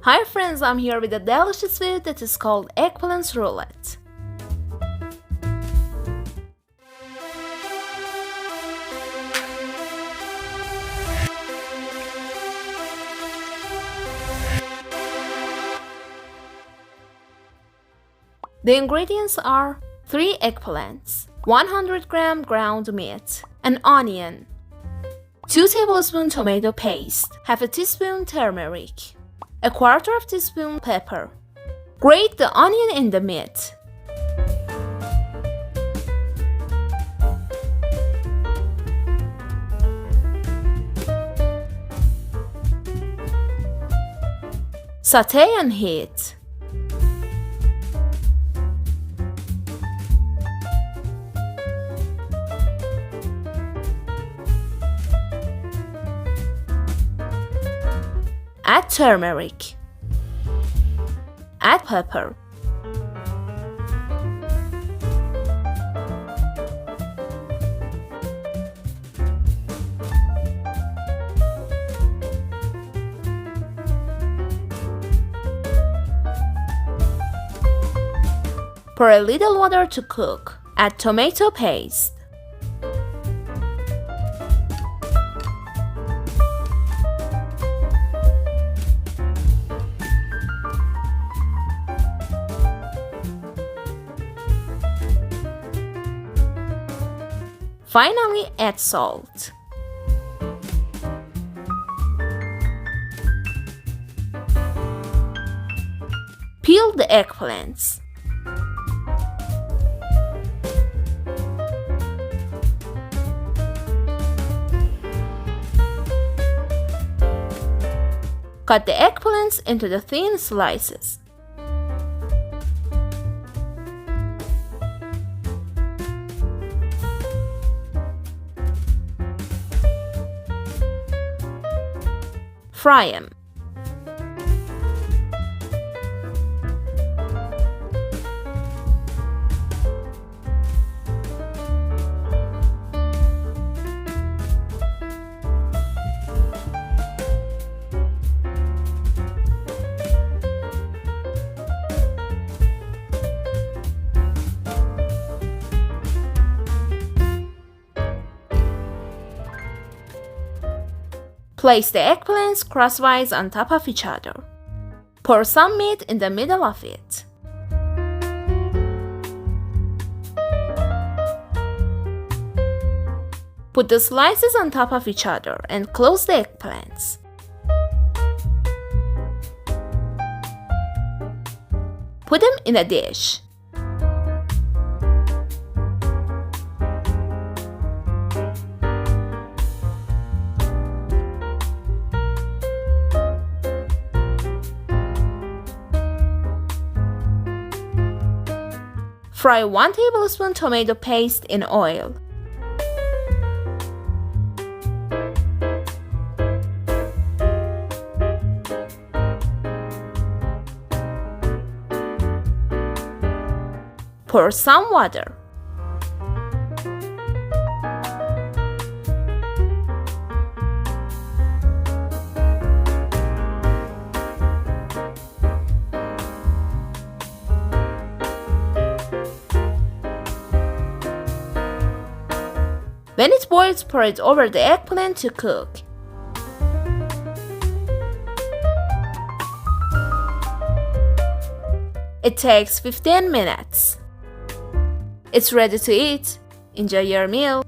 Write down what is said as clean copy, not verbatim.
Hi friends, I'm here with a delicious food that is called eggplant roulette. The ingredients are 3 eggplants, 100-gram ground meat, an onion, 2 tablespoons tomato paste, half a teaspoon turmeric, a quarter of teaspoon pepper. Grate the onion in the meat. Sauté and heat. Add turmeric. Add pepper. Pour a little water to cook. Add tomato paste. Finally, add salt. Peel the eggplants. Cut the eggplants into the thin slices. Fry them. Place the eggplants crosswise on top of each other. Pour some meat in the middle of it. Put the slices on top of each other and close the eggplants. Put them in a dish. Fry 1 tablespoon tomato paste in oil. Pour some water. When it boils, pour it over the eggplant to cook. It takes 15 minutes. It's ready to eat. Enjoy your meal.